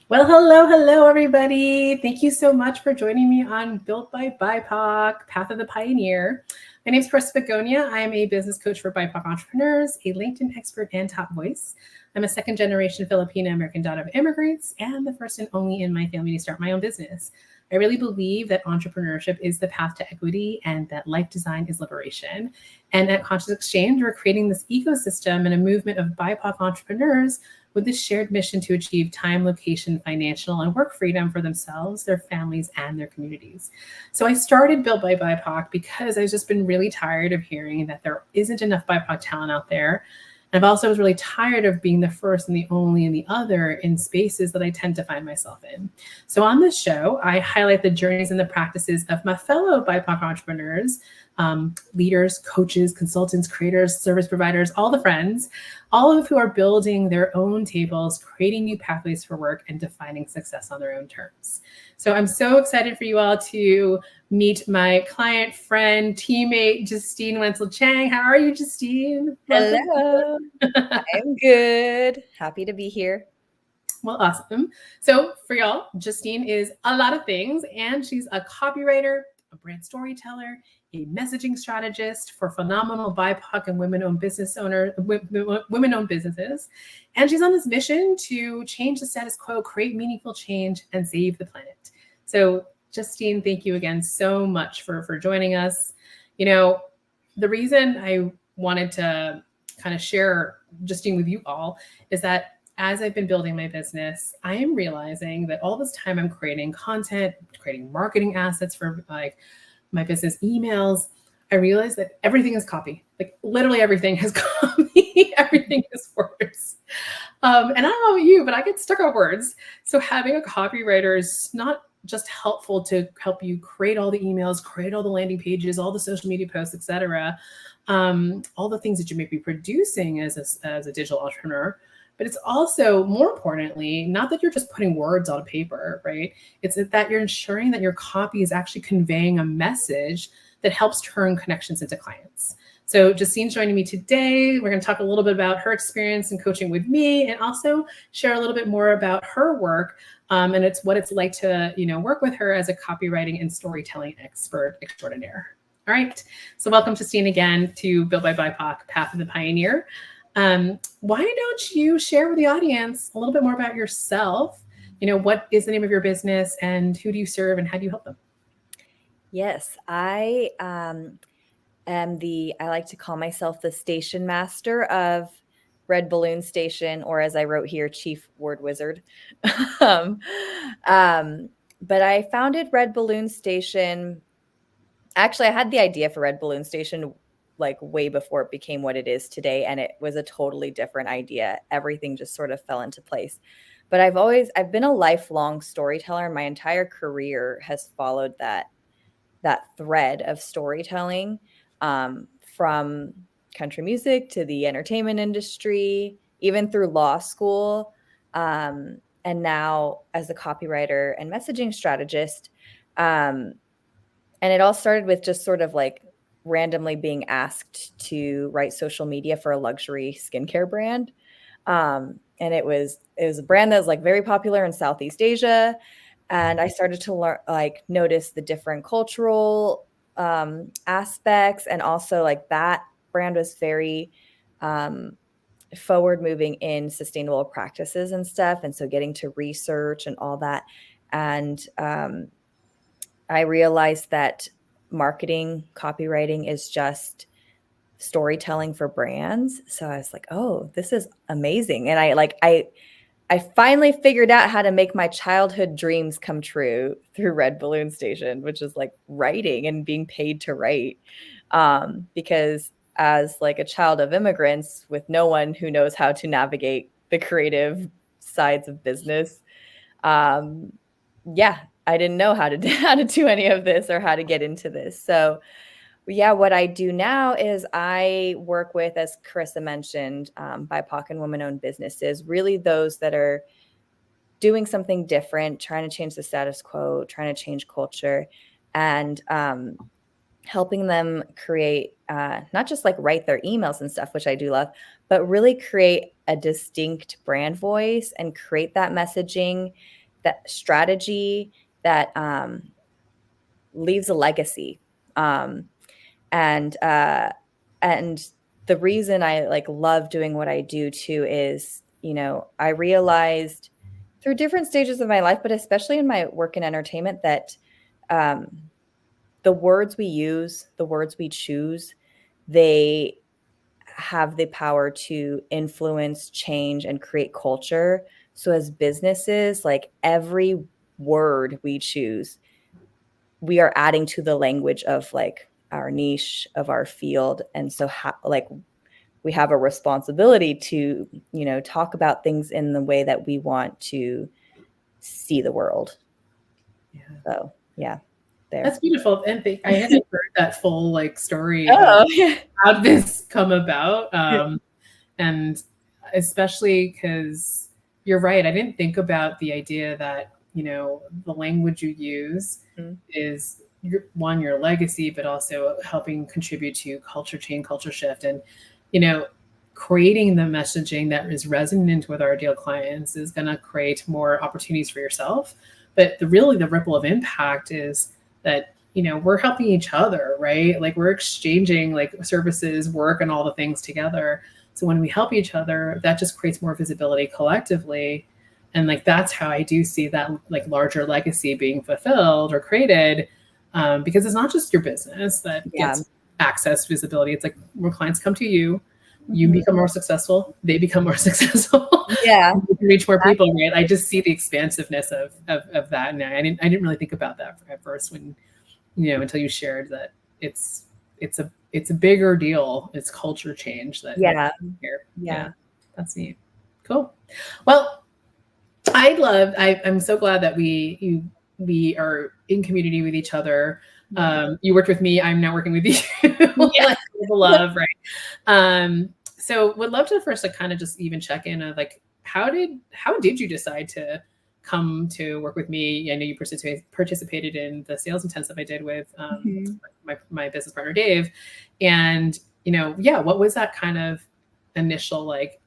Well, hello, everybody. Thank you so much for joining me on Built by BIPOC, Path of the Pioneer. My name is Chris Begonia. I am a business coach for BIPOC entrepreneurs, a LinkedIn expert, and top voice. I'm a second generation Filipino American daughter of immigrants and the first and only in my family to start my own business. I really believe that entrepreneurship is the path to equity and that life design is liberation. And at Conscious Exchange, we're creating this ecosystem and a movement of BIPOC entrepreneurs with this shared mission to achieve time, location, financial, and work freedom for themselves, their families, and their communities. So I started Built by BIPOC because I've just been really tired of hearing that there isn't enough BIPOC talent out there. And I've also was really tired of being the first and the only and the other in spaces that I tend to find myself in. So on this show, I highlight the journeys and the practices of my fellow BIPOC entrepreneurs, leaders, coaches, consultants, creators, service providers, all the friends, all of who are building their own tables, creating new pathways for work, and defining success on their own terms. So I'm so excited for you all to meet my client, friend, teammate, Justine Wentzell-Chang. How are you, Justine? Welcome. Hello. I'm good. Happy to be here. Well, awesome. So for y'all, Justine is a lot of things, and she's a copywriter, a brand storyteller, a messaging strategist for phenomenal BIPOC and women-owned women-owned businesses. And she's on this mission to change the status quo, create meaningful change, and save the planet. So Justine, thank you again so much for joining us. You know, the reason I wanted to kind of share Justine with you all is that as I've been building my business, I am realizing that all this time I'm creating content, creating marketing assets for like my business emails. I realize that everything is copy. Like literally everything has copy. Everything is words. And I don't know about you, but I get stuck on words. So having a copywriter is not just helpful to help you create all the emails, create all the landing pages, all the social media posts, etc. All the things that you may be producing as a digital entrepreneur. But it's also, more importantly, not that you're just putting words on a paper, right? It's that you're ensuring that your copy is actually conveying a message that helps turn connections into clients. So Justine's joining me today. We're going to talk a little bit about her experience in coaching with me and also share a little bit more about her work and it's what it's like to, work with her as a copywriting and storytelling expert extraordinaire. All right. So welcome, Justine, again to Built by BIPOC, Path of the Pioneer. Why don't you share with the audience a little bit more about yourself? What is the name of your business and who do you serve and how do you help them? Yes, I I like to call myself the station master of Red Balloon Station, or as I wrote here, Chief Word Wizard. um, but I founded Red Balloon Station. Actually, I had the idea for Red Balloon Station like way before it became what it is today. And it was a totally different idea. Everything just sort of fell into place. But I've been a lifelong storyteller. My entire career has followed that thread of storytelling, from country music to the entertainment industry, even through law school. And now as a copywriter and messaging strategist. And it all started with just sort of like randomly being asked to write social media for a luxury skincare brand. And it was a brand that was like very popular in Southeast Asia. And I started to learn, like, notice the different cultural aspects. And also like that brand was very forward moving in sustainable practices and stuff. And so getting to research and all that. And I realized that marketing, copywriting is just storytelling for brands. So I was like, oh, this is amazing. And I finally figured out how to make my childhood dreams come true through Red Balloon Station, which is like writing and being paid to write. Because as like a child of immigrants with no one who knows how to navigate the creative sides of business, yeah, I didn't know how to do any of this or how to get into this. So yeah, what I do now is I work with, as Carissa mentioned, BIPOC and women-owned businesses, really those that are doing something different, trying to change the status quo, trying to change culture, and helping them create, not just like write their emails and stuff, which I do love, but really create a distinct brand voice and create that messaging that strategy that leaves a legacy. And the reason I like love doing what I do too is, you know, I realized through different stages of my life, but especially in my work in entertainment, that the words we use, the words we choose, they have the power to influence, change, and create culture. So as businesses, like every word we choose, we are adding to the language of like our niche, of our field. And so like we have a responsibility to, you know, talk about things in the way that we want to see the world. Yeah. So yeah, there. That's beautiful. And I haven't heard that full like story of Oh, yeah. how this come about. And especially because you're right. I didn't think about the idea that, you know, the language you use is your legacy, but also helping contribute to culture change, culture shift. And, you know, creating the messaging that is resonant with our ideal clients is going to create more opportunities for yourself. But the ripple of impact is that, you know, we're helping each other, right? Like we're exchanging like services, work, and all the things together. So when we help each other, that just creates more visibility collectively. And like, that's how I do see that like larger legacy being fulfilled or created, because it's not just your business that gets access, visibility. It's like more clients come to you, you become more successful, they become more successful. Yeah. You can reach more people, right? I just see the expansiveness of that. And I didn't really think about that at first when, you know, until you shared that it's a bigger deal. It's culture change that here. Yeah. That's neat. Cool. Well, I'm so glad that we are in community with each other. You worked with me, I'm now working with you. Like, love, right? So would love to first like kind of just even check in of like how did you decide to come to work with me? I know you participated in the sales intensive I did with my business partner Dave, and you know, what was that kind of initial like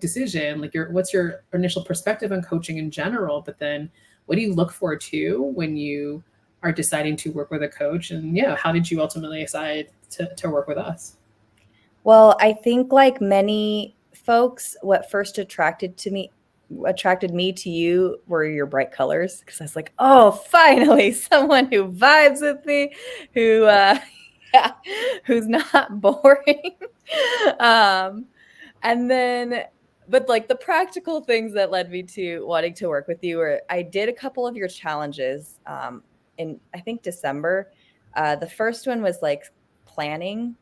decision? Like what's your initial perspective on coaching in general? But then what do you look for too when you are deciding to work with a coach? And how did you ultimately decide to work with us? Well, I think like many folks, what first attracted me to you were your bright colors, because I was like, oh, finally someone who vibes with me, who's not boring. And then, but like the practical things that led me to wanting to work with you were, I did a couple of your challenges in I think December. The first one was like planning,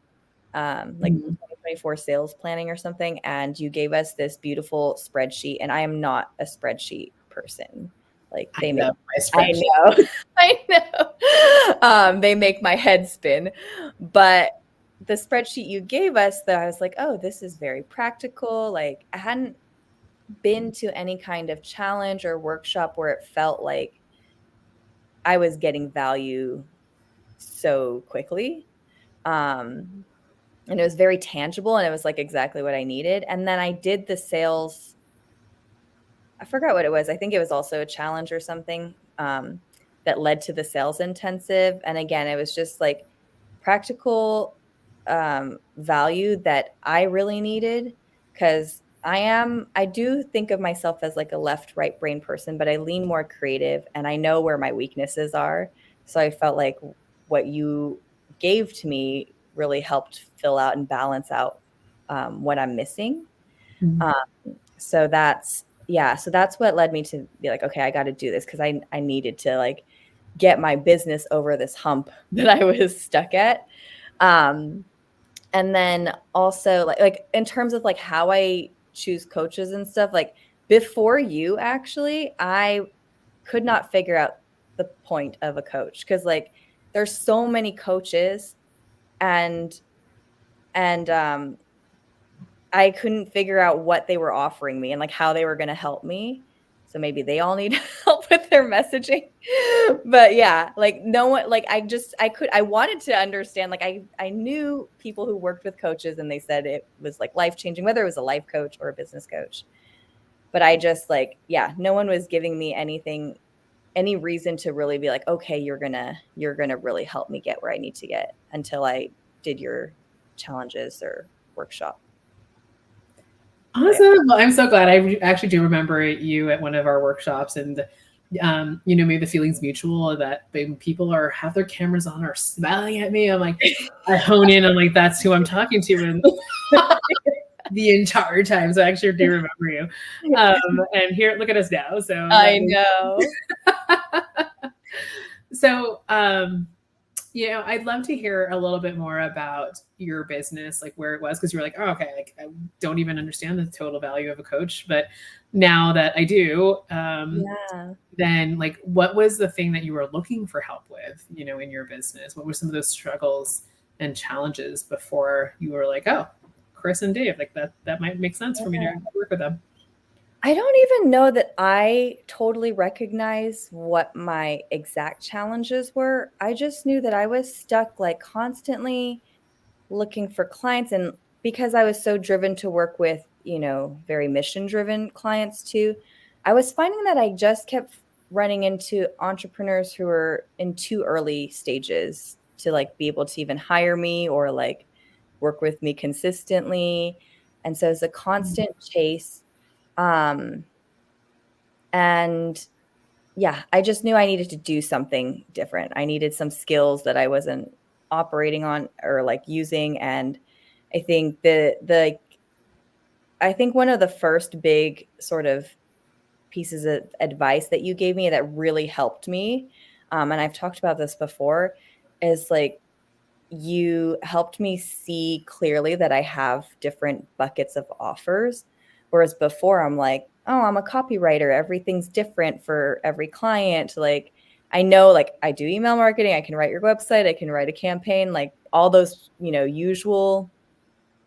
like 2024 sales planning or something. And you gave us this beautiful spreadsheet, and I am not a spreadsheet person. Like they make, I know, I know. They make my head spin, but the spreadsheet you gave us, that I was like, oh, this is very practical. Like I hadn't been to any kind of challenge or workshop where it felt like I was getting value so quickly. And it was very tangible, and it was like exactly what I needed. And then I did the sales, I forgot what it was. I think it was also a challenge or something that led to the sales intensive. And again, it was just like practical value that I really needed, because I do think of myself as like a left, right brain person, but I lean more creative and I know where my weaknesses are. So I felt like what you gave to me really helped fill out and balance out what I'm missing. So that's what led me to be like, okay, I got to do this, because I needed to like get my business over this hump that I was stuck at. And then also like in terms of like how I choose coaches and stuff, like before you, actually, I could not figure out the point of a coach, because like there's so many coaches, and I couldn't figure out what they were offering me and like how they were going to help me. So maybe they all need help with their messaging. But yeah, like no one, like I wanted to understand, like I knew people who worked with coaches and they said it was like life-changing, whether it was a life coach or a business coach. But I just like, yeah, no one was giving me anything, any reason to really be like, okay, you're gonna really help me get where I need to get, until I did your challenges or workshop. Awesome. Well, I'm so glad. I actually do remember you at one of our workshops, and maybe the feeling's mutual that when people have their cameras on or smiling at me, I'm like, I hone in. I'm like, that's who I'm talking to, and the entire time. So I actually do remember you. And here, look at us now. So I know. So, I'd love to hear a little bit more about your business, like where it was, because you were like, oh, okay, like I don't even understand the total value of a coach, but now that I do, then like, what was the thing that you were looking for help with, in your business? What were some of those struggles and challenges before you were like, oh, Chris and Dave, like that might make sense for me to work with them? I don't even know that I totally recognize what my exact challenges were. I just knew that I was stuck, like constantly looking for clients. And because I was so driven to work with, very mission driven clients too, I was finding that I just kept running into entrepreneurs who were in too early stages to like be able to even hire me or like work with me consistently. And so it's a constant chase. And yeah, I just knew I needed to do something different. I needed some skills that I wasn't operating on or like using. And I think I think one of the first big sort of pieces of advice that you gave me that really helped me, and I've talked about this before, is like, you helped me see clearly that I have different buckets of offers. Whereas before I'm like, oh, I'm a copywriter. Everything's different for every client. Like, I know, like I do email marketing. I can write your website. I can write a campaign, like all those, usual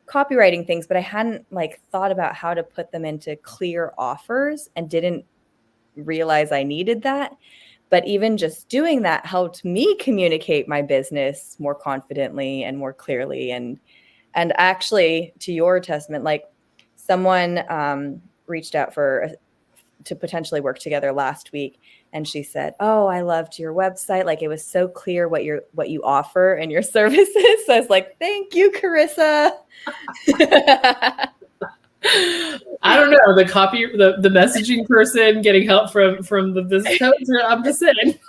copywriting things, but I hadn't like thought about how to put them into clear offers and didn't realize I needed that. But even just doing that helped me communicate my business more confidently and more clearly. And actually, to your testament, like someone reached out to potentially work together last week, and she said, "Oh, I loved your website. Like it was so clear what you offer and your services." So I was like, "Thank you, Carissa." I don't know, the messaging person getting help from the business coach. I'm just saying.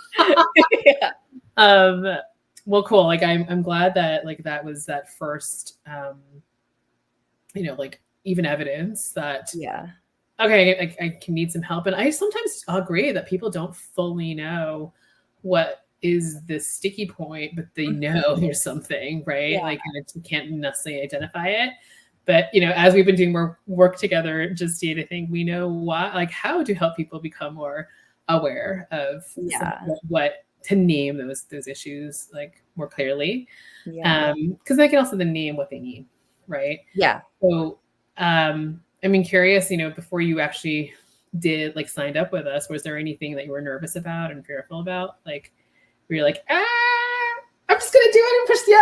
Yeah. Well, cool. Like I'm glad that like that was that first, like even evidence that okay, I can need some help. And I sometimes agree that people don't fully know what is the sticky point, but they know there's something, right? Yeah. Like, and you can't necessarily identify it. But, as we've been doing more work together, Justine, I think we know how to help people become more aware of what to name those issues like more clearly. Yeah. Because they can also then name what they need, right? Yeah. So, curious, before you actually signed up with us, was there anything that you were nervous about and fearful about? Like, where you're like, I'm just gonna do it and push the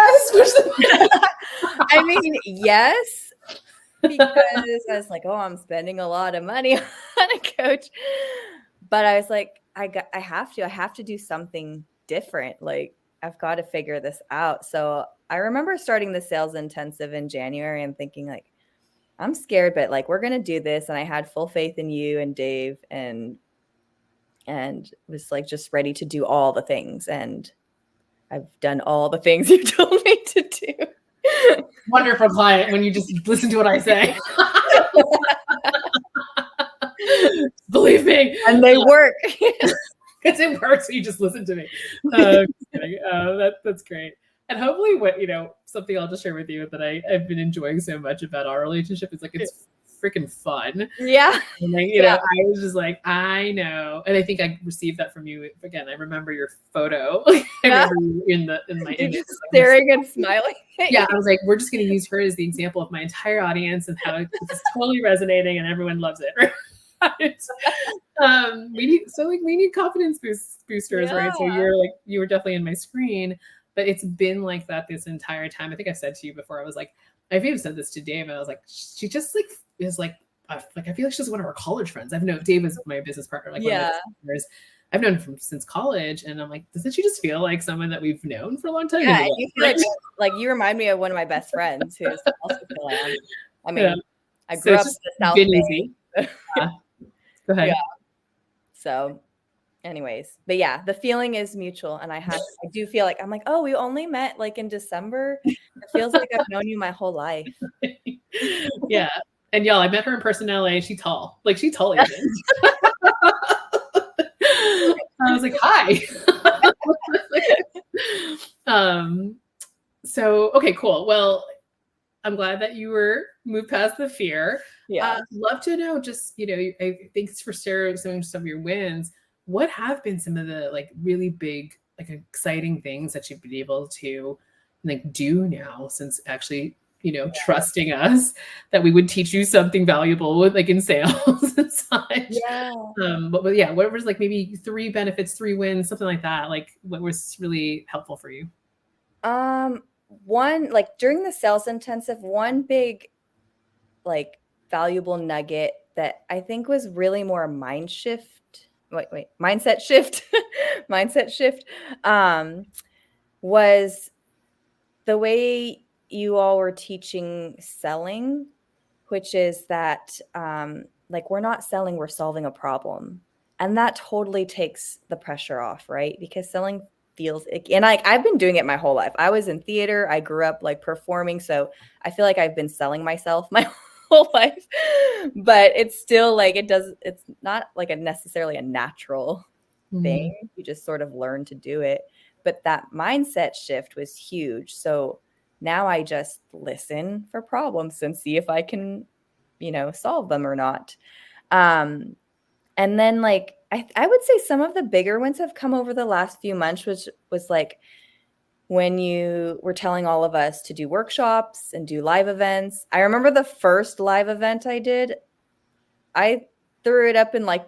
I mean, yes, because I was like, oh, I'm spending a lot of money on a coach, but I was like, I have to do something different. Like, I've got to figure this out. So I remember starting the sales intensive in January and thinking like, I'm scared, but like, we're going to do this. And I had full faith in you and Dave and was like, just ready to do all the things. And I've done all the things you told me to do. Wonderful client when you just listen to what I say. Believe me. And they work. Because it works. You just listen to me. That's great. And hopefully something I'll just share with you that I've been enjoying so much about our relationship is like, it's freaking fun. Yeah. And like, I was just like, I know. And I think I received that from you. Again, I remember your photo. I remember you in my image. Staring and smiling. Yeah. I was like, we're just going to use her as the example of my entire audience and how it's totally resonating and everyone loves it. Right? We need confidence boosters, right? So you were definitely in my screen, but it's been like that this entire time. I think I said to you before, I was like, I've even said this to Dave, and I was like, she just like is like like, I feel like she's one of our college friends. I've known Dave is my business partner, like one of my Yeah. business partners. I've known him since college, and I'm like, doesn't she just feel like someone that we've known for a long time? Yeah, and you feel like you remind me of one of my best friends who's also Chilean. I mean, Yeah. I So grew it's up in just the South been Bay. easy. Yeah. Go ahead. Yeah. So anyways, but yeah, the feeling is mutual. And I do feel like I'm like, oh, we only met like in December. It feels like I've known you my whole life. Yeah. And y'all, I met her in person in LA. She's tall. Like, she's tall even. I was like, hi. So, okay, cool. Well, I'm glad that you were moved past the fear. Yeah. Love to know just, thanks for sharing some of your wins. What have been some of the like really big, like exciting things that you've been able to like do now since actually, trusting us that we would teach you something valuable with like in sales and such. Yeah. But yeah, what was like maybe 3 benefits, 3 wins, something like that? Like what was really helpful for you? One, like during the sales intensive, one big like valuable nugget that I think was really more a mindset shift mindset shift was the way you all were teaching selling, which is that like we're not selling, we're solving a problem. And that totally takes the pressure off, right? Because selling feels icky. And like I've been doing it my whole life. I was in theater, I grew up like performing, so I feel like I've been selling myself my whole life. But it's still like it's not like necessarily a natural thing. You just sort of learn to do it. But that mindset shift was huge. So now I just listen for problems and see if I can, solve them or not. And then like I would say some of the bigger ones have come over the last few months, which was like when you were telling all of us to do workshops and do live events. I remember the first live event I did, I threw it up in like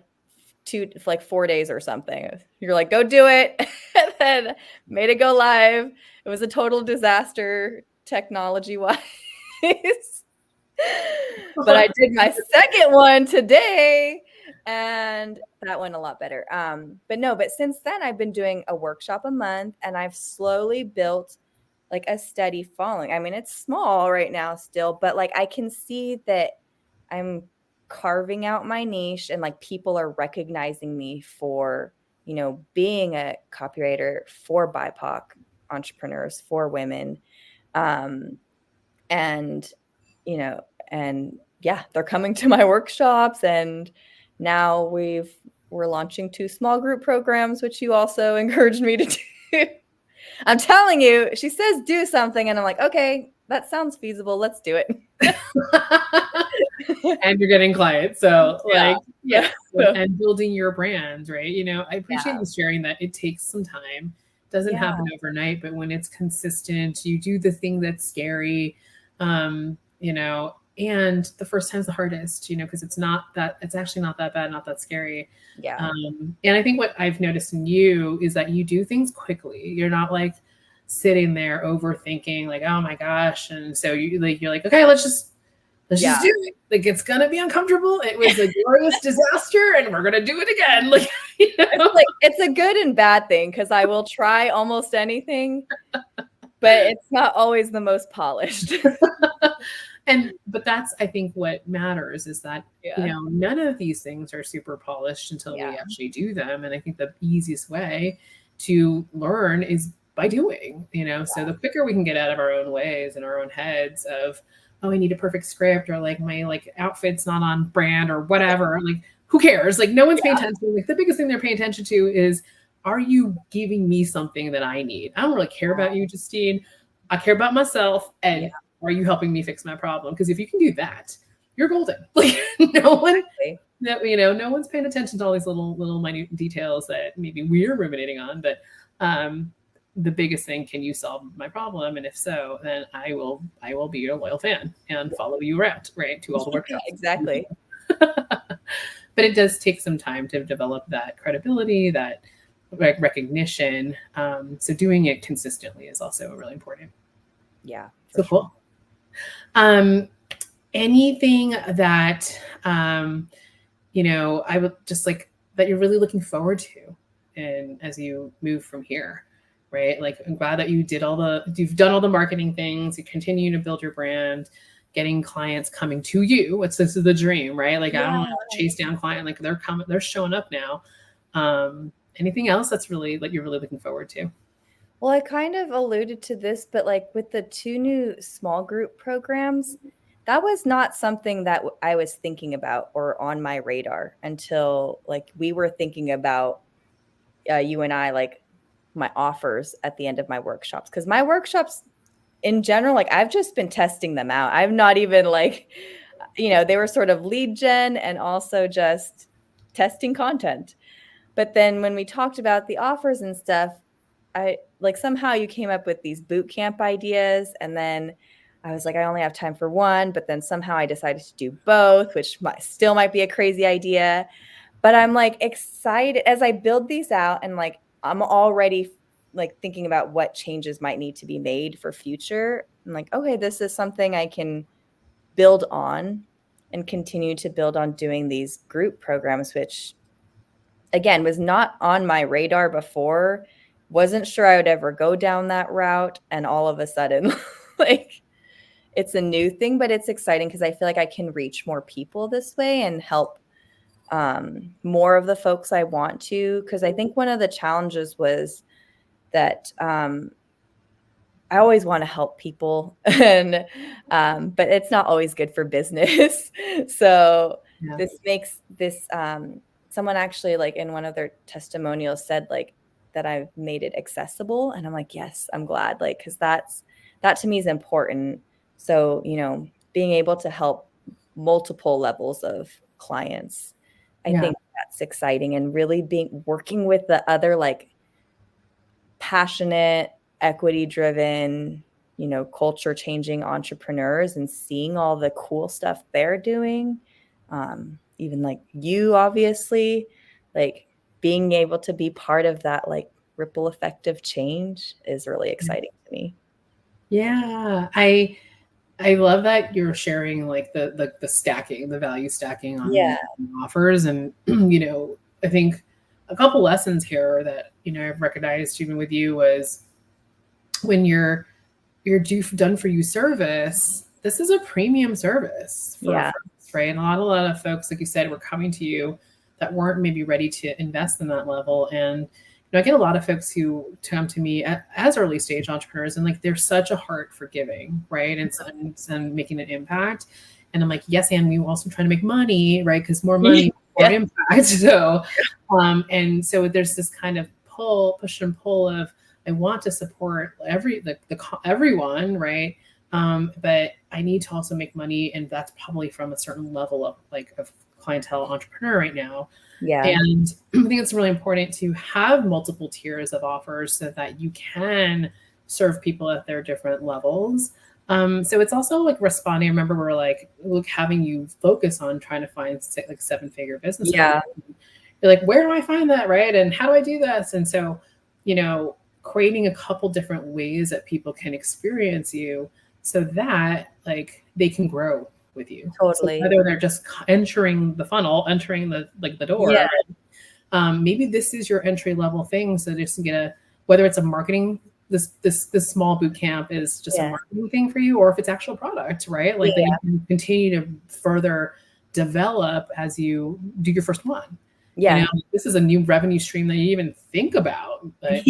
4 days or something. You're like, go do it. And then made it go live. It was a total disaster technology wise. But I did my second one today and that went a lot better. But since then I've been doing a workshop a month and I've slowly built like a steady following. I mean, it's small right now still, but like I can see that I'm carving out my niche and like people are recognizing me for, being a copywriter for BIPOC entrepreneurs, for women. And yeah, they're coming to my workshops and now we're launching 2 small group programs, which you also encouraged me to do. I'm telling you, she says do something and I'm like, okay, that sounds feasible. Let's do it. And you're getting clients. So yeah. And building your brand, right? I appreciate you sharing that. It takes some time. It doesn't happen overnight, but when it's consistent, you do the thing that's scary, and the first time's the hardest, because it's actually not that bad, not that scary. Yeah. And I think what I've noticed in you is that you do things quickly. You're not like sitting there overthinking like, oh my gosh. And so you're like, okay, let's just do it. Like, it's going to be uncomfortable. It was a glorious disaster and we're going to do it again. Like, it's a good and bad thing because I will try almost anything, but it's not always the most polished. But that's, I think, what matters is that, none of these things are super polished until we actually do them. And I think the easiest way to learn is by doing, so the quicker we can get out of our own ways and our own heads of, oh, I need a perfect script, or like my like outfit's not on brand or whatever. Like, who cares? Like, no one's paying attention. Like, the biggest thing they're paying attention to is, are you giving me something that I need? I don't really care about you, Justine. I care about myself. And are you helping me fix my problem? Because if you can do that, you're golden. Like, no one's paying attention to all these little minute details that maybe we're ruminating on. But the biggest thing, can you solve my problem? And if so, then I will be your loyal fan and follow you around, right, to all the workshops. Exactly. But it does take some time to develop that credibility, that recognition. So doing it consistently is also really important. Yeah. So cool. And anything that, I would just like that you're really looking forward to, and as you move from here, right? Like, I'm glad that you've done all the marketing things, you continue to build your brand, getting clients coming to you. This is the dream, right? Like, I don't have to chase down client, like they're showing up now. Anything else that's really like you're really looking forward to? Well, I kind of alluded to this, but like with the 2 new small group programs, that was not something that I was thinking about or on my radar until like we were thinking about you and I, like my offers at the end of my workshops. Because my workshops in general, like I've just been testing them out. I've not even like, they were sort of lead gen and also just testing content. But then when we talked about the offers and stuff, I like somehow you came up with these boot camp ideas, and then I was like, I only have time for one, but then somehow I decided to do both, which still might be a crazy idea. But I'm like excited as I build these out, and like I'm already like thinking about what changes might need to be made for future. I'm like, okay, this is something I can build on and continue to build on doing these group programs, which again was not on my radar before. Wasn't sure I would ever go down that route, and all of a sudden like it's a new thing, but it's exciting because I feel like I can reach more people this way and help more of the folks I want to. Because I think one of the challenges was that I always want to help people, and but it's not always good for business. So this makes this someone actually like in one of their testimonials said like that I've made it accessible, and I'm like, yes, I'm glad, like, because that to me is important. So being able to help multiple levels of clients, I think that's exciting, and really working with the other like passionate, equity driven, culture changing entrepreneurs and seeing all the cool stuff they're doing. Even like you, obviously, like being able to be part of that like ripple effect of change is really exciting to me. Yeah. I love that you're sharing like the stacking, the value stacking on offers. And, I think a couple lessons here that, I've recognized even with you was when you're done for you service, this is a premium service for folks, right? And a lot of folks, like you said, were coming to you that weren't maybe ready to invest in that level. And I get a lot of folks who come to me as early stage entrepreneurs, and like there's such a heart for giving, right? And making an impact. And I'm like, yes, and we also trying to make money, right? Because more money, more impact. So, and so there's this kind of push and pull of I want to support everyone, right? But I need to also make money, and that's probably from a certain level of clientele entrepreneur right now. Yeah. And I think it's really important to have multiple tiers of offers so that you can serve people at their different levels. So it's also like responding. I remember we're like, having you focus on trying to find like 7-figure business. Yeah. You're like, where do I find that? Right. And how do I do this? And so, creating a couple different ways that people can experience you so that like they can grow with you. Totally. So whether they're just entering the funnel, entering the door, maybe this is your entry level thing. So just whether it's a marketing, this small boot camp is just a marketing thing for you, or if it's actual product, right? Like that you can continue to further develop as you do your first one. Yeah. This is a new revenue stream that you even think about. But,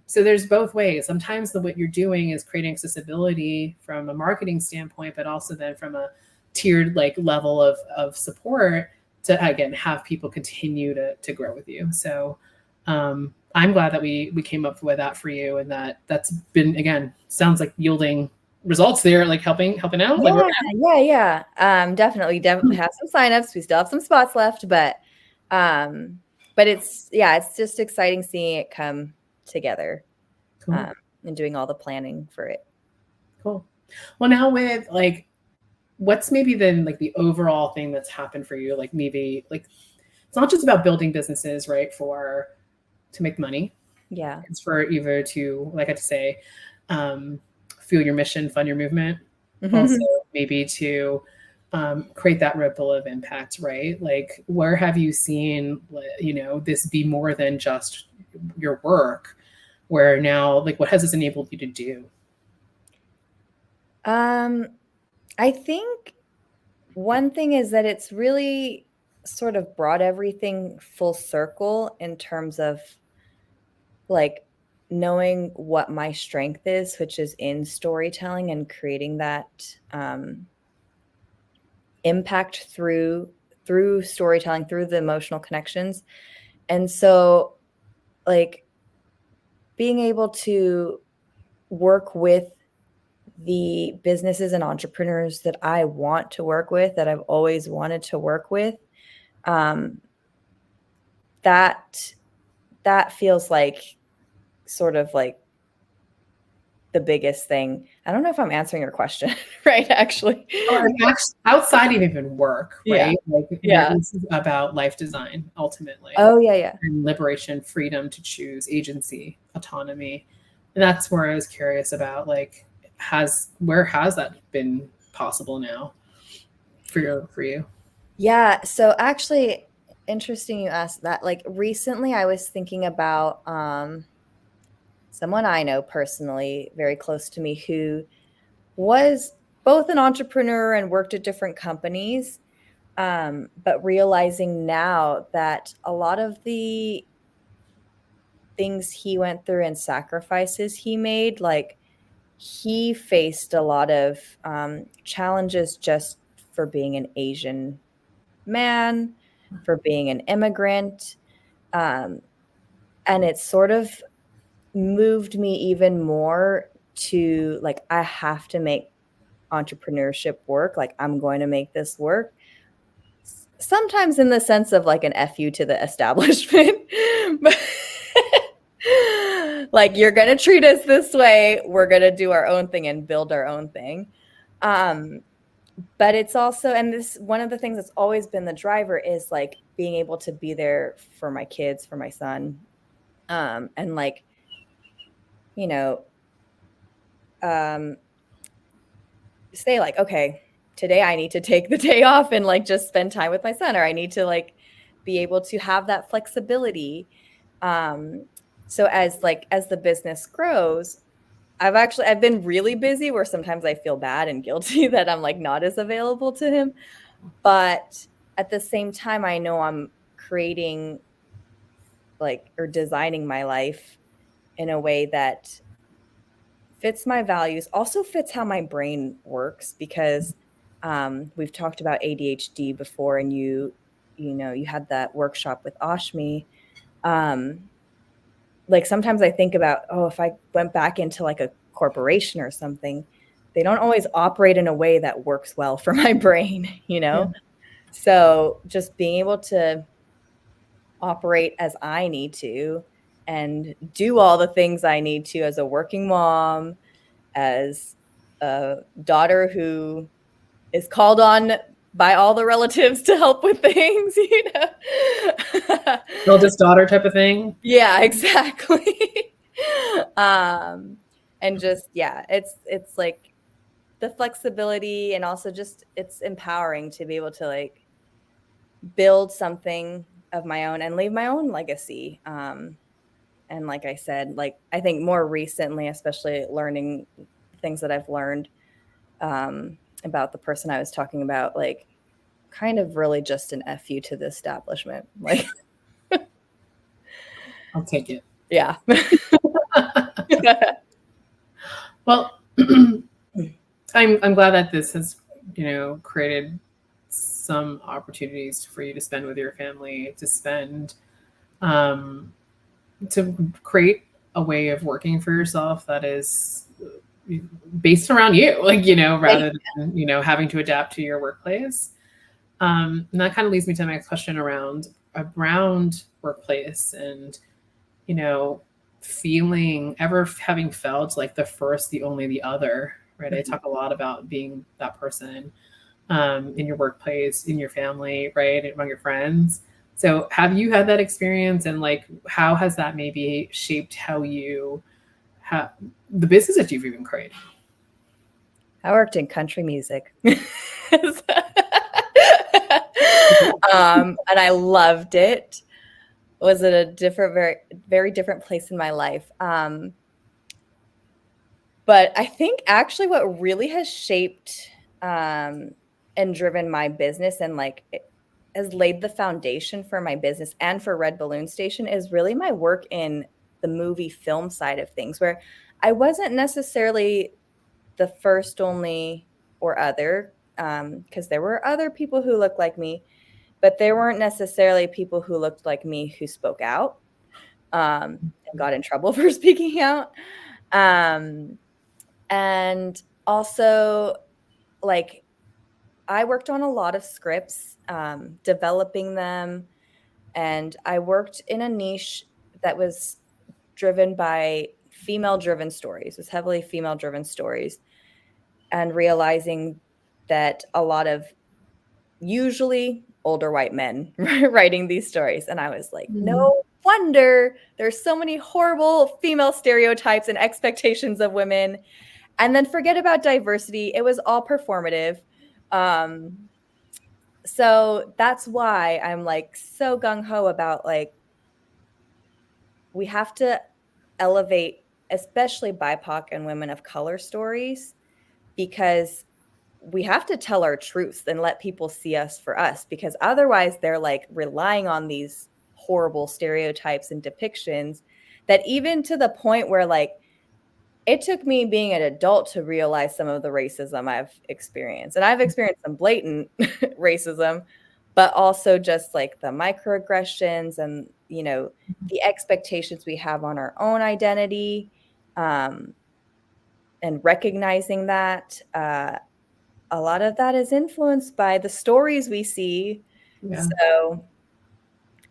so there's both ways. Sometimes what you're doing is creating accessibility from a marketing standpoint, but also then from a tiered like level of support to, again, have people continue to grow with you. So I'm glad that we came up with that for you, and that's been, again, sounds like yielding results there, like helping out. Definitely have some signups. We still have some spots left, but it's just exciting seeing it come together. Cool. And doing all the planning for it. Cool. Well, now with like, what's maybe then like the overall thing that's happened for you? Like maybe like, it's not just about building businesses, right? To make money. Yeah. It's for either to, like I had to say, fuel your mission, fund your movement. Also maybe to create that ripple of impact, right? Like, where have you seen, this be more than just your work? Where now, like, what has this enabled you to do? I think one thing is that it's really sort of brought everything full circle in terms of like knowing what my strength is, which is in storytelling and creating that impact through storytelling, through the emotional connections. And so like being able to work with the businesses and entrepreneurs that I want to work with, that I've always wanted to work with, that feels like sort of like the biggest thing. I don't know if I'm answering your question right, actually. Or outside of even work, right? Yeah. This is about life design, ultimately. Oh, yeah. And liberation, freedom to choose, agency, autonomy. And that's where I was curious about, like, where has that been possible now for you? Yeah. So actually, interesting you asked that. Like recently I was thinking about someone I know personally, very close to me, who was both an entrepreneur and worked at different companies, but realizing now that a lot of the things he went through and sacrifices he made, like he faced a lot of challenges just for being an Asian man, for being an immigrant. And it sort of moved me even more to like, I have to make entrepreneurship work. Like, I'm going to make this work. Sometimes in the sense of like an FU to the establishment. But like, you're going to treat us this way. We're going to do our own thing and build our own thing. But it's also, and this, one of the things that's always been the driver is like being able to be there for my kids, for my son. And like, say like, okay, today I need to take the day off and like just spend time with my son, or I need to like be able to have that flexibility. So as the business grows, I've been really busy where sometimes I feel bad and guilty that I'm like not as available to him. But at the same time, I know I'm creating or designing my life in a way that fits my values, also fits how my brain works, because we've talked about ADHD before, and you had that workshop with Ashmi. Like sometimes I think about, if I went back into like a corporation or something, they don't always operate in a way that works well for my brain, Yeah. So just being able to operate as I need to and do all the things I need to as a working mom, as a daughter who is called on by all the relatives to help with things, Eldest daughter type of thing. Yeah, exactly. And just, yeah, it's like the flexibility, and also just it's empowering to be able to like build something of my own and leave my own legacy. And like I said, like I think more recently, especially learning things that I've learned about the person I was talking about, like kind of really just an FU to the establishment. Like, I'll take it. Yeah. Well, I'm glad that this has, created some opportunities for you to spend with your family, to create a way of working for yourself that is based around you, rather than, having to adapt to your workplace. And that kind of leads me to my next question around workplace and, having felt like the first, the only, the other, right? I talk a lot about being that person in your workplace, in your family, right? Among your friends. So have you had that experience, and like, how has that maybe shaped how you have the business that you've even created? I worked in country music. And I loved it. Was at a different, very, very different place in my life. But I think actually what really has shaped and driven my business and like has laid the foundation for my business and for Red Balloon Station is really my work in the movie film side of things, where I wasn't necessarily the first, only, or other, because there were other people who looked like me, but there weren't necessarily people who looked like me who spoke out and got in trouble for speaking out. And also, like, I worked on a lot of scripts, developing them, and I worked in a niche that was driven by female-driven stories. It was heavily female-driven stories, and realizing that a lot of usually older white men writing these stories. And I was like, no wonder there's so many horrible female stereotypes and expectations of women. And then forget about diversity. It was all performative. So that's why I'm like so gung-ho about like, we have to elevate, especially BIPOC and women of color stories, because we have to tell our truths and let people see us for us, because otherwise they're like relying on these horrible stereotypes and depictions that, even to the point where like it took me being an adult to realize some of the racism I've experienced. And I've experienced some blatant racism, but also just like the microaggressions and, you know, the expectations we have on our own identity, and recognizing that a lot of that is influenced by the stories we see. Yeah.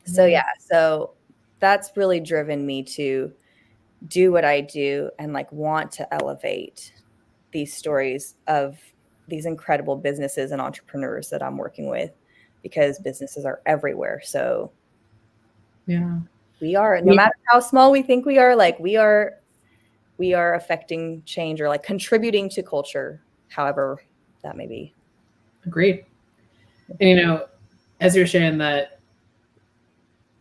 So that's really driven me to do what I do and like want to elevate these stories of these incredible businesses and entrepreneurs that I'm working with, because businesses are everywhere. So Yeah, we are, no matter how small we think we are, like we are affecting change or like contributing to culture, however that may be. agreed. And you know, as you're sharing that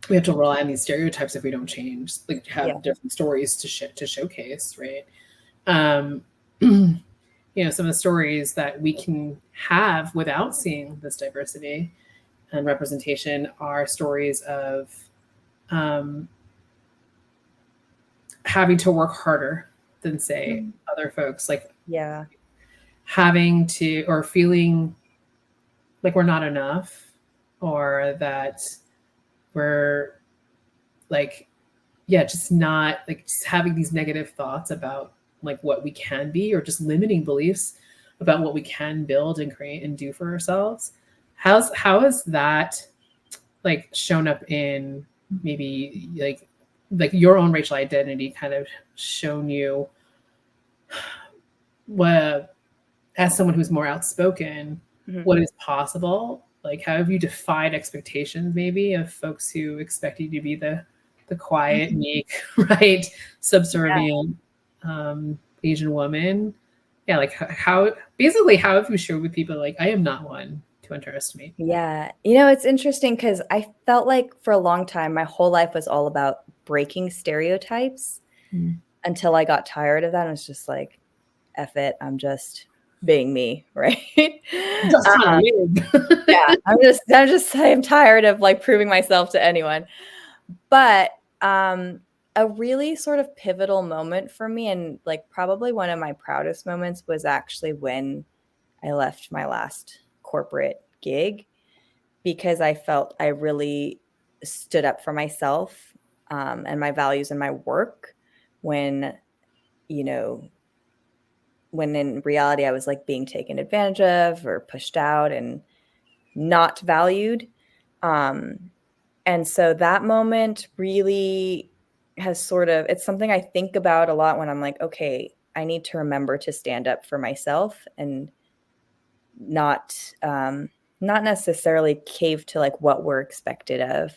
we have to rely on these stereotypes if we don't change, like have different stories to showcase, right? You know, some of the stories that we can have without seeing this diversity and representation are stories of having to work harder than, say, other folks, like having to, or feeling like we're not enough, or that we're like, just not like, just having these negative thoughts about like what we can be, or just limiting beliefs about what we can build and create and do for ourselves. How has that like shown up in maybe like your own racial identity, kind of shown you what, as someone who's more outspoken, what is possible? Like, how have you defied expectations maybe of folks who expect you to be the quiet, meek, right, subservient Asian woman? Yeah, like how basically how have you showed with people like, I am not one to underestimate? Yeah. You know, it's interesting because I felt like for a long time, my whole life was all about breaking stereotypes until I got tired of that. And was just like, F it, I'm just being me, right? Yeah, I'm tired of like proving myself to anyone. But a really sort of pivotal moment for me, and like probably one of my proudest moments, was actually when I left my last corporate gig, because I felt I really stood up for myself and my values and my work, when, you know, when in reality I was like being taken advantage of or pushed out and not valued. And so that moment really has sort of, it's something I think about a lot when I'm like, okay, I need to remember to stand up for myself and not necessarily cave to like what we're expected of,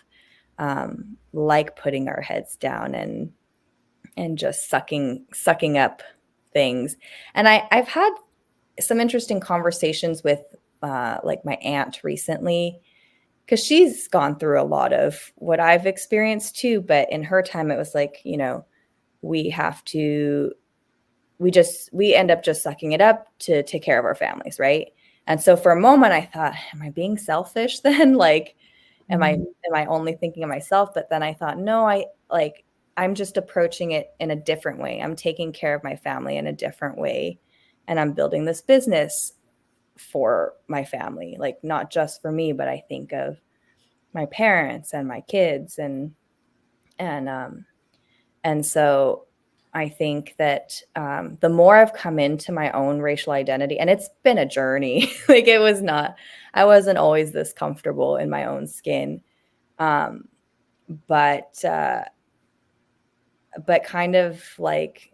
like putting our heads down and just sucking up things. And I've had some interesting conversations with like my aunt recently, because she's gone through a lot of what I've experienced too. But in her time, it was like, we have to, we end up just sucking it up to take care of our families, right? And so for a moment, I thought, am I being selfish then? Like, am I only thinking of myself? But then I thought, no, I'm just approaching it in a different way. I'm taking care of my family in a different way. And I'm building this business for my family, like not just for me, but I think of my parents and my kids and so I think that the more I've come into my own racial identity, and it's been a journey, like I wasn't always this comfortable in my own skin. But kind of like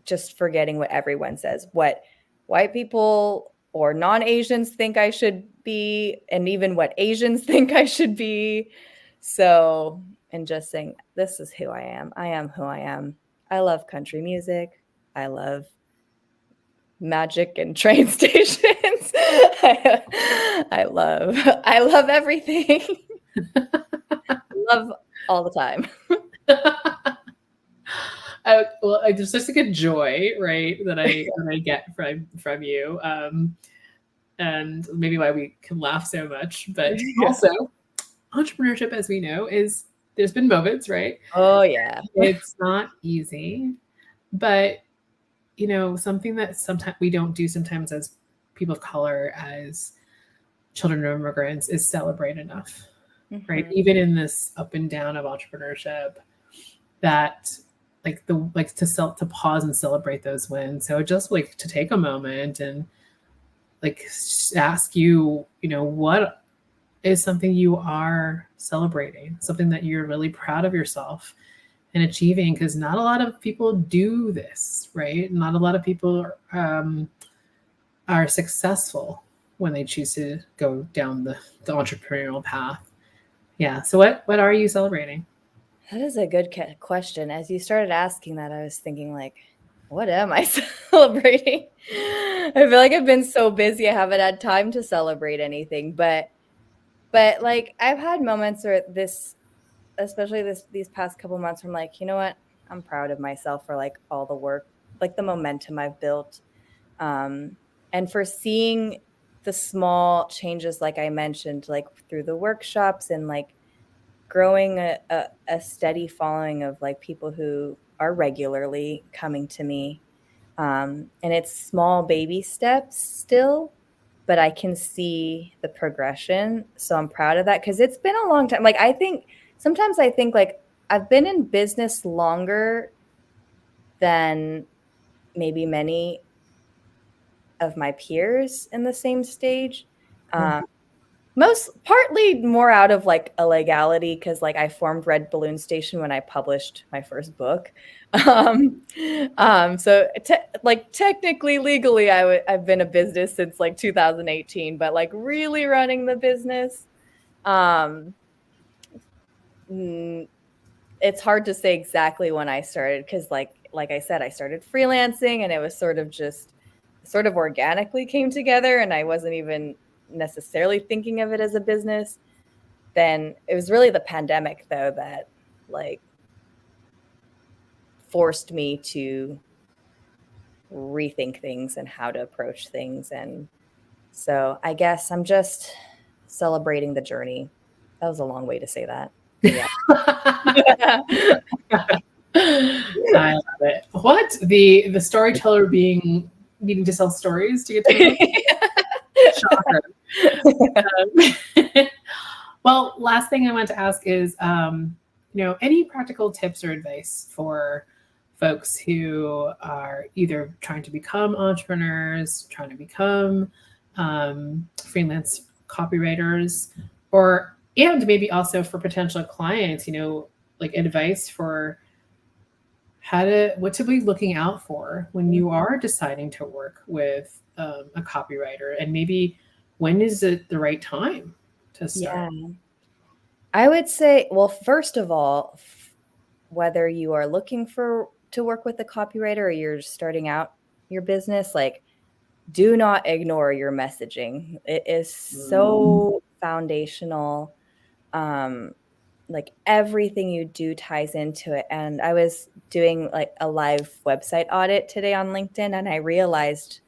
just forgetting what everyone says, what white people or non-Asians think I should be, and even what Asians think I should be. So, and just saying, this is who I am. I am who I am. I love country music. I love magic and train stations. I love everything. Love all the time. Well, there's just a good joy, right, that I get from you, and maybe why we can laugh so much. But also, entrepreneurship, as we know, there's been moments, right? Oh yeah, it's not easy, but something that sometimes we don't do sometimes as people of color, as children of immigrants, is celebrate enough, right? Even in this up and down of entrepreneurship, that to pause and celebrate those wins. So just like to take a moment and like ask you, what is something you are celebrating, something that you're really proud of yourself and achieving, because not a lot of people do this, right? Not a lot of people are successful when they choose to go down the entrepreneurial path. Yeah. So what are you celebrating? That is a good question. As you started asking that, I was thinking like, what am I celebrating? I feel like I've been so busy, I haven't had time to celebrate anything. But like I've had moments where especially these past couple months, where I'm like, you know what? I'm proud of myself for like all the work, like the momentum I've built, and for seeing the small changes, like I mentioned, like through the workshops and like growing a steady following of like people who are regularly coming to me. And it's small baby steps still, but I can see the progression. So I'm proud of that, because it's been a long time. Like sometimes I think like I've been in business longer than maybe many of my peers in the same stage. Partly more out of like a legality, because like I formed Red Balloon Station when I published my first book. So like technically legally I've been a business since like 2018, but like really running the business, it's hard to say exactly when I started, because like I said, I started freelancing and it was sort of organically came together, and I wasn't even necessarily thinking of it as a business. Then it was really the pandemic though that like forced me to rethink things and how to approach things. And so I guess I'm just celebrating the journey. That was a long way to say that. Yeah. I love it. What the storyteller needing to sell stories to get to shocker. Well, last thing I want to ask is, any practical tips or advice for folks who are either trying to become entrepreneurs, trying to become freelance copywriters, and maybe also for potential clients, like advice for what to be looking out for when you are deciding to work with a copywriter, and maybe when is it the right time to start? Yeah. I would say, well, first of all, whether you are looking to work with a copywriter or you're starting out your business, like do not ignore your messaging. It is so foundational. Like everything you do ties into it. And I was doing like a live website audit today on LinkedIn, and I realized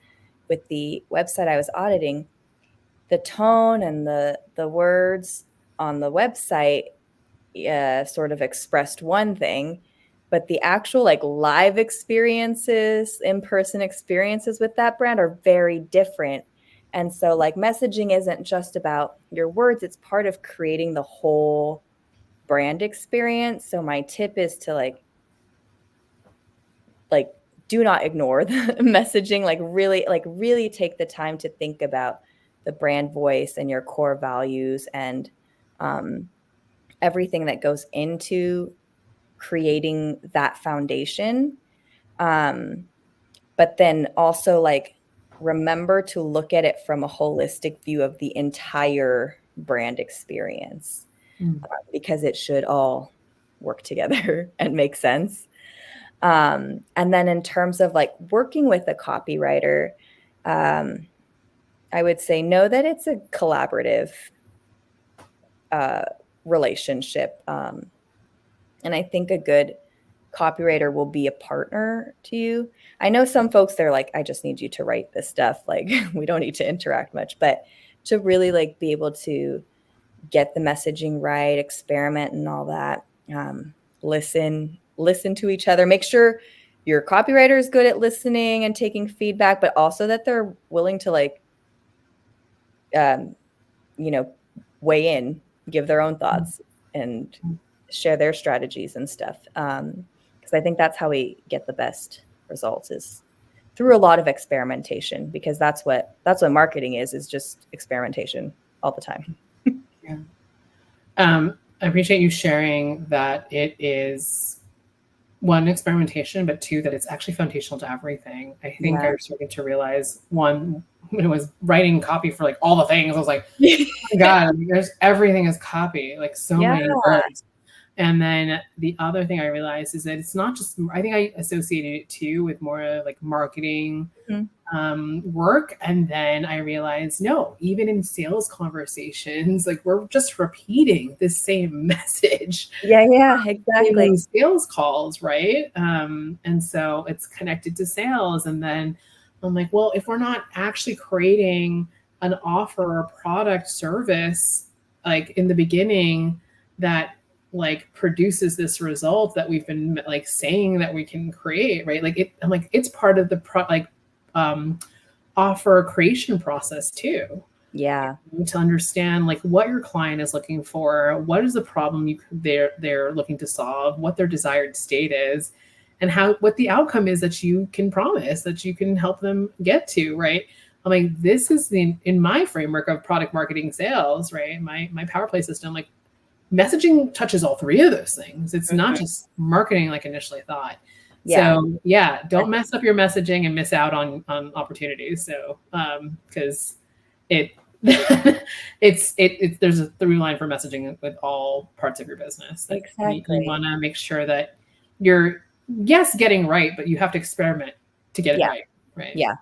with the website I was auditing, the tone and the words on the website sort of expressed one thing, but the actual like live experiences, in-person experiences with that brand are very different. And so like messaging isn't just about your words, it's part of creating the whole brand experience. So my tip is to like do not ignore the messaging, like really take the time to think about the brand voice and your core values and everything that goes into creating that foundation. But then also like remember to look at it from a holistic view of the entire brand experience, because it should all work together and make sense. And then in terms of like working with a copywriter, I would say know that it's a collaborative relationship. And I think a good copywriter will be a partner to you. I know some folks, they're like, I just need you to write this stuff. Like, we don't need to interact much, but to really like be able to get the messaging right, experiment and all that. Listen to each other. Make sure your copywriter is good at listening and taking feedback, but also that they're willing to like, you know, weigh in, give their own thoughts and share their strategies and stuff. Because I think that's how we get the best results, is through a lot of experimentation, because that's what marketing is just experimentation all the time. Yeah. I appreciate you sharing that it is one, experimentation, but two, that it's actually foundational to everything. I think I was starting to realize, one, when I was writing copy for like all the things, I was like, oh my God, there's everything is copy, like so many words. And then the other thing I realized is that it's not just, I think I associated it too with more like marketing work. And then I realized, no, even in sales conversations, like we're just repeating the same message. Yeah, exactly. In sales calls, right? And so it's connected to sales. And then I'm like, well, if we're not actually creating an offer or product service, like in the beginning, that like produces this result that we've been like saying that we can create, right? Like I'm like, it's part of the offer creation process too. Yeah. To understand like what your client is looking for, what is the problem they're looking to solve, what their desired state is, and what the outcome is that you can promise, that you can help them get to, right? I'm like, this is in my framework of product marketing sales, right? My power play system, like messaging touches all three of those things. It's not just marketing like initially thought. Yeah. So yeah, don't mess up your messaging and miss out on opportunities. So because it's there's a through line for messaging with all parts of your business. Like Exactly. you want to make sure that you're getting right, but you have to experiment to get it right. Yeah,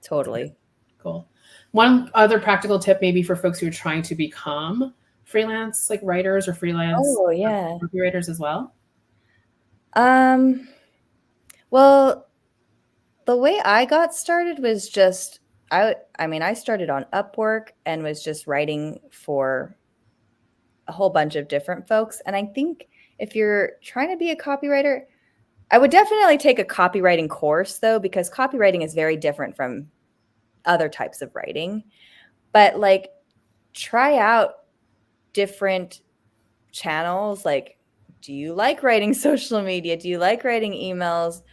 totally. Cool. One other practical tip maybe for folks who are trying to become freelance like writers or freelance copywriters as well. Well, the way I got started was just I mean, I started on Upwork and was just writing for a whole bunch of different folks. And I think if you're trying to be a copywriter, I would definitely take a copywriting course though, because copywriting is very different from other types of writing. But like try out different channels. Like, do you like writing social media? Do you like writing emails?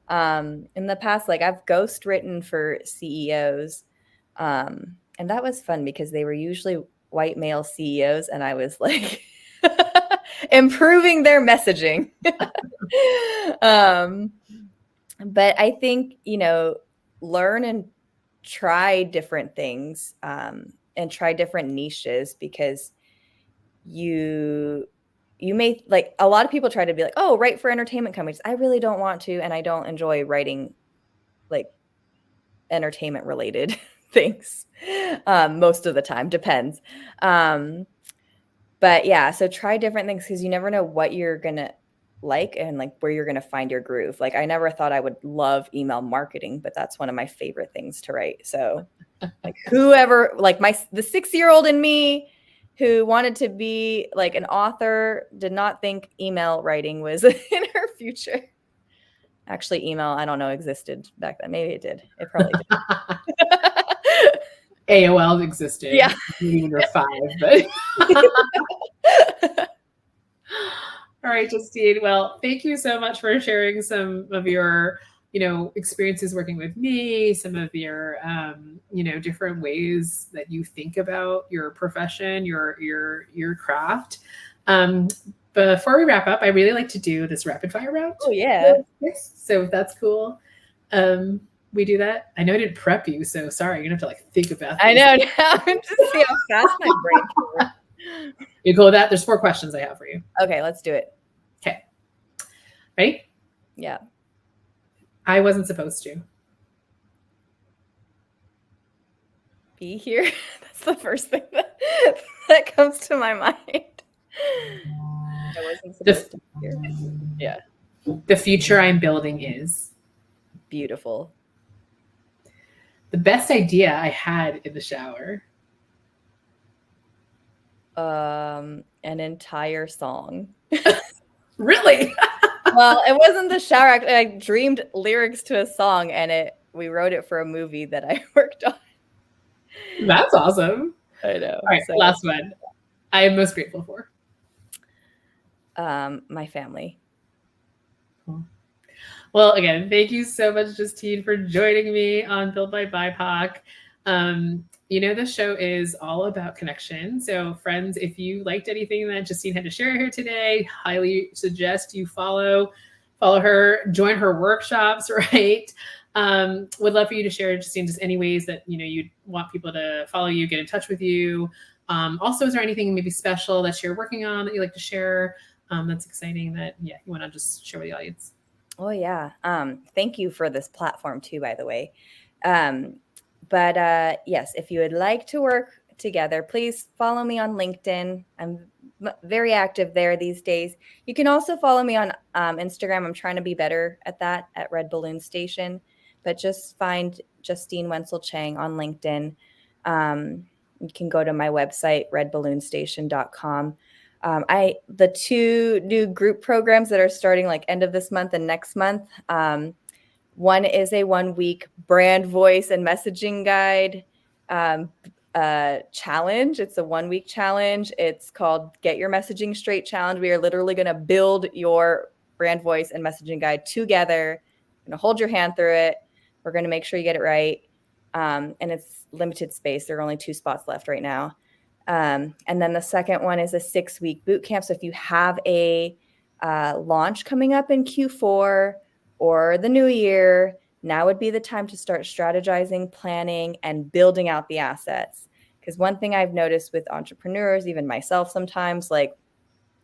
In the past, like I've ghost written for CEOs. And that was fun because they were usually white male CEOs, and I was like improving their messaging. But I think, learn and try different things, and try different niches, because you may, like, a lot of people try to be like, oh, write for entertainment companies. I really don't want to, and I don't enjoy writing like entertainment related things. Most of the time, depends. But yeah, so try different things because you never know what you're gonna like and like where you're gonna find your groove. Like I never thought I would love email marketing, but that's one of my favorite things to write. So like whoever, like the 6-year-old in me who wanted to be like an author did not think email writing was in her future. Actually, email, I don't know, existed back then. Maybe it did. It probably did. AOL existed. Yeah. Maybe when you're 5, but all right, Justine. Well, thank you so much for sharing some of your, experiences working with me, some of your, different ways that you think about your profession, your craft. Before we wrap up, I really like to do this rapid fire round. Oh yeah. So if that's cool, we do that. I know I didn't prep you, so sorry. You're gonna have to like think about. I know now. Just see how fast my brain can work. You cool with that? There's 4 questions I have for you. Okay, let's do it. Okay. Ready? Yeah. I wasn't supposed to be here. That's the first thing that comes to my mind. I wasn't supposed to be here. Yeah. The future I'm building is beautiful. The best idea I had in the shower. An entire song. Really? Well, it wasn't the shower. I dreamed lyrics to a song and we wrote it for a movie that I worked on. That's awesome. I know. All right, last one. I am most grateful for. My family. Cool. Well, again, thank you so much, Justine, for joining me on Build by BIPOC. The show is all about connection. So friends, if you liked anything that Justine had to share here today, highly suggest you follow her, join her workshops, right? Would love for you to share, Justine, just any ways that, you'd want people to follow you, get in touch with you. Also, is there anything maybe special that you're working on that you'd like to share that's exciting that, you want to just share with the audience? Oh, yeah. Thank you for this platform too, by the way. But yes, if you would like to work together, please follow me on LinkedIn. I'm very active there these days. You can also follow me on Instagram. I'm trying to be better at that, at Red Balloon Station. But just find Justine Wentzell-Chang on LinkedIn. You can go to my website, redballoonstation.com. The 2 new group programs that are starting like end of this month and next month. One is a 1-week brand voice and messaging guide challenge. It's a 1-week challenge. It's called Get Your Messaging Straight Challenge. We are literally going to build your brand voice and messaging guide together. I'm going to hold your hand through it. We're going to make sure you get it right. And it's limited space. There are only 2 spots left right now. And then the second one is a 6-week boot camp. So if you have a launch coming up in Q4 or the new year, now would be the time to start strategizing, planning, and building out the assets. Because one thing I've noticed with entrepreneurs, even myself sometimes, like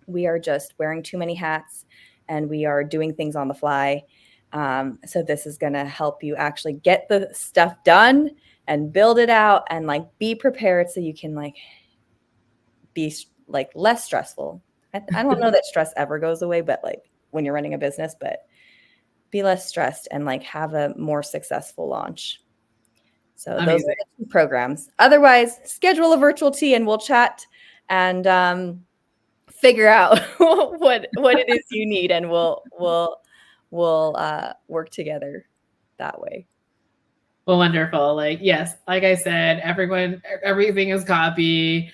we are just wearing too many hats and we are doing things on the fly. So this is going to help you actually get the stuff done and build it out and like be prepared so you can like be like less stressful. I don't know that stress ever goes away, but like when you're running a business, but be less stressed and like have a more successful launch. So Amazing. Those are the 2 programs. Otherwise, schedule a virtual tea and we'll chat and figure out what it is you need, and we'll work together that way. Well, wonderful. Like, yes, like I said, everything is copy.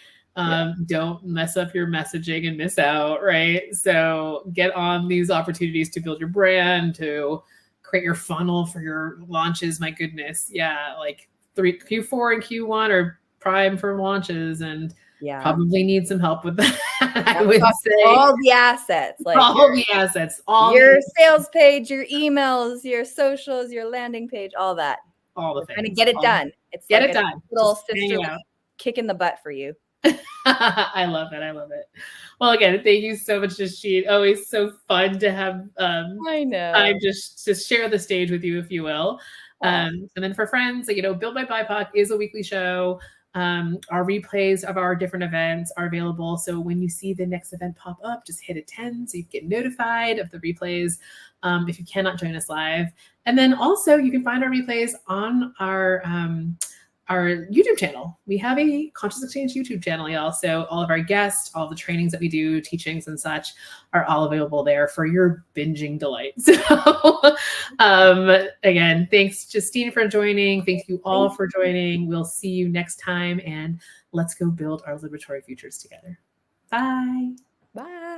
Don't mess up your messaging and miss out, right? So get on these opportunities to build your brand, to create your funnel for your launches. My goodness. Yeah. Like Q4 and Q1 are prime for launches and probably need some help with that. I would say all the assets, like all the assets, your sales page, your emails, your socials, your landing page, all that. All the things. Trying to get it done. It's get like it done. Little sisterly kick in the butt for you. I love it. I love it. Well, again, thank you so much, Justine. Always so fun to have I know. time just to share the stage with you, if you will. And then for friends, like, Build by BIPOC is a weekly show. Our replays of our different events are available. So when you see the next event pop up, just hit attend so you get notified of the replays if you cannot join us live. And then also you can find our replays on our YouTube channel. We have a Conscious Exchange YouTube channel, y'all. So all of our guests, all the trainings that we do, teachings and such are all available there for your binging delight. So again, thanks Justine for joining. Thank you all for joining. We'll see you next time, and let's go build our liberatory futures together. Bye. Bye.